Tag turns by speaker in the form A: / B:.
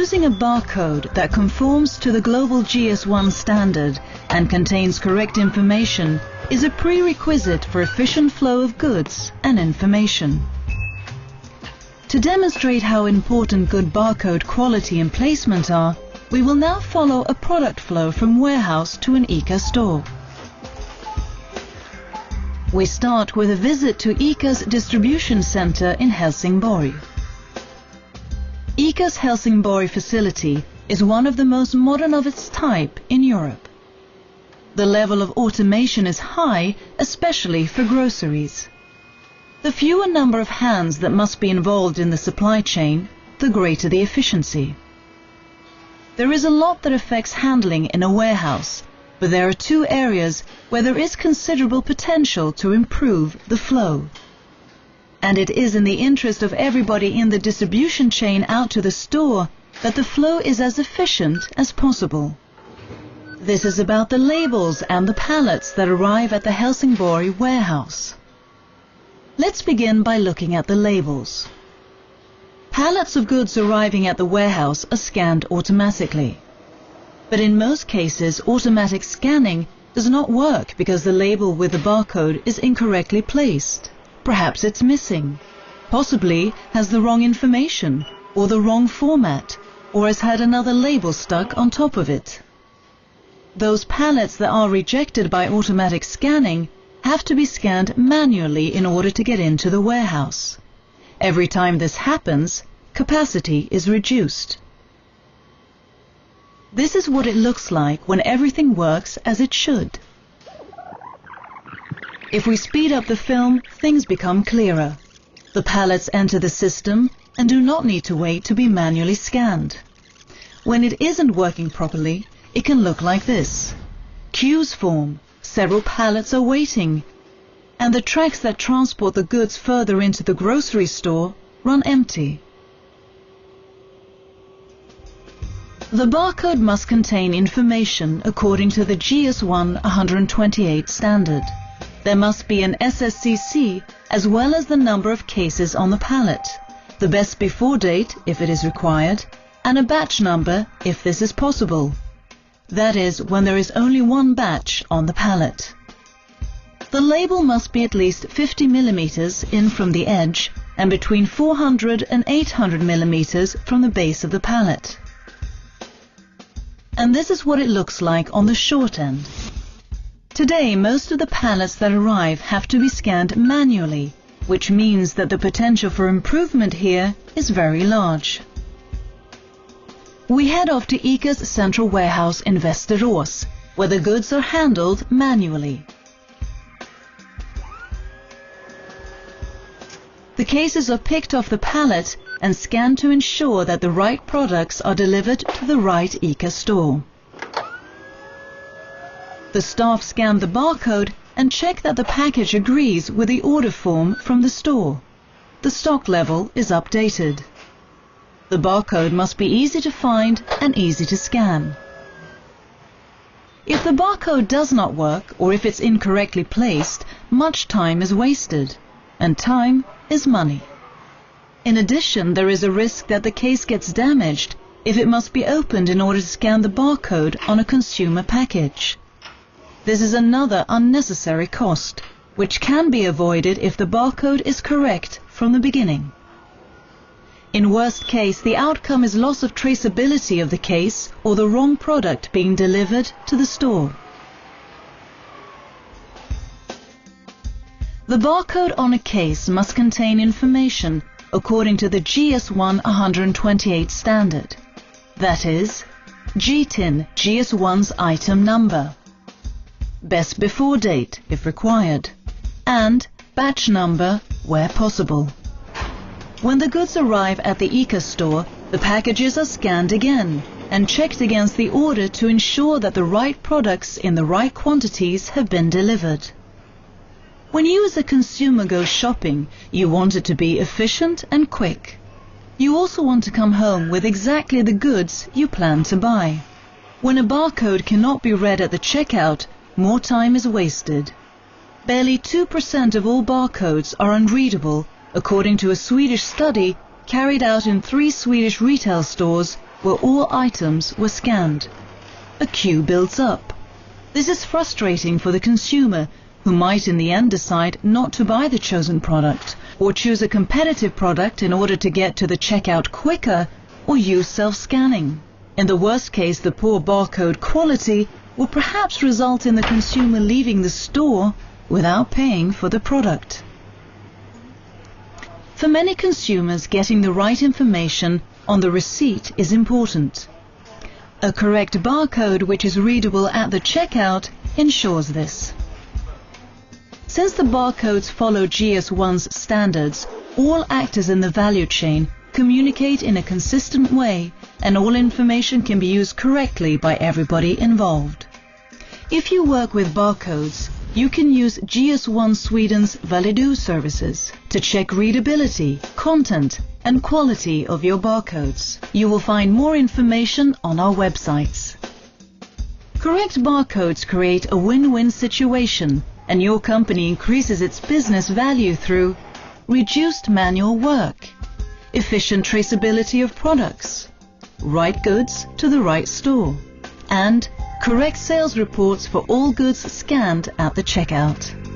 A: Using a barcode that conforms to the global GS1 standard and contains correct information is a prerequisite for efficient flow of goods and information. To demonstrate how important good barcode quality and placement are, we will now follow a product flow from warehouse to an ICA store. We start with a visit to ICA's distribution center in Helsingborg. ICA's Helsingborg facility is one of the most modern of its type in Europe. The level of automation is high, especially for groceries. The fewer number of hands that must be involved in the supply chain, the greater the efficiency. There is a lot that affects handling in a warehouse, but there are two areas where there is considerable potential to improve the flow. And it is in the interest of everybody in the distribution chain out to the store that the flow is as efficient as possible. This is about the labels and the pallets that arrive at the Helsingborg warehouse. Let's begin by looking at the labels. Pallets of goods arriving at the warehouse are scanned automatically. But in most cases, automatic scanning does not work because the label with the barcode is incorrectly placed. Perhaps it's missing, possibly has the wrong information, or the wrong format, or has had another label stuck on top of it. Those pallets that are rejected by automatic scanning have to be scanned manually in order to get into the warehouse. Every time this happens, capacity is reduced. This is what it looks like when everything works as it should. If we speed up the film, things become clearer. The pallets enter the system and do not need to wait to be manually scanned. When it isn't working properly, it can look like this. Queues form, several pallets are waiting, and the tracks that transport the goods further into the grocery store run empty. The barcode must contain information according to the GS1 128 standard. There must be an SSCC as well as the number of cases on the pallet, the best before date if it is required, and a batch number if this is possible. That is, when there is only one batch on the pallet. The label must be at least 50 mm in from the edge and between 400 and 800 mm from the base of the pallet. And this is what it looks like on the short end. Today, most of the pallets that arrive have to be scanned manually, which means that the potential for improvement here is very large. We head off to ICA's central warehouse in Västerås, where the goods are handled manually. The cases are picked off the pallet and scanned to ensure that the right products are delivered to the right ICA store. The staff scan the barcode and check that the package agrees with the order form from the store. The stock level is updated. The barcode must be easy to find and easy to scan. If the barcode does not work or if it's incorrectly placed, much time is wasted, and time is money. In addition, there is a risk that the case gets damaged if it must be opened in order to scan the barcode on a consumer package. This is another unnecessary cost, which can be avoided if the barcode is correct from the beginning. In worst case, the outcome is loss of traceability of the case or the wrong product being delivered to the store. The barcode on a case must contain information according to the GS1 128 standard. That is, GTIN, GS1's item number, best before date if required, and batch number where possible. When the goods arrive at the ICA store, the packages are scanned again and checked against the order to ensure that the right products in the right quantities have been delivered. When you as a consumer go shopping, you want it to be efficient and quick. You also want to come home with exactly the goods you plan to buy. When a barcode cannot be read at the checkout, more time is wasted. Barely 2% of all barcodes are unreadable, according to a Swedish study carried out in 3 Swedish retail stores where all items were scanned. A queue builds up. This is frustrating for the consumer, who might in the end decide not to buy the chosen product, or choose a competitive product in order to get to the checkout quicker, or use self-scanning. In the worst case, the poor barcode quality will perhaps result in the consumer leaving the store without paying for the product. For many consumers, getting the right information on the receipt is important. A correct barcode which is readable at the checkout ensures this. Since the barcodes follow GS1's standards, all actors in the value chain communicate in a consistent way, and all information can be used correctly by everybody involved. If you work with barcodes, you can use GS1 Sweden's Validu services to check readability, content, and quality of your barcodes. You will find more information on our websites. Correct barcodes create a win-win situation, and your company increases its business value through reduced manual work, efficient traceability of products, right goods to the right store, and correct sales reports for all goods scanned at the checkout.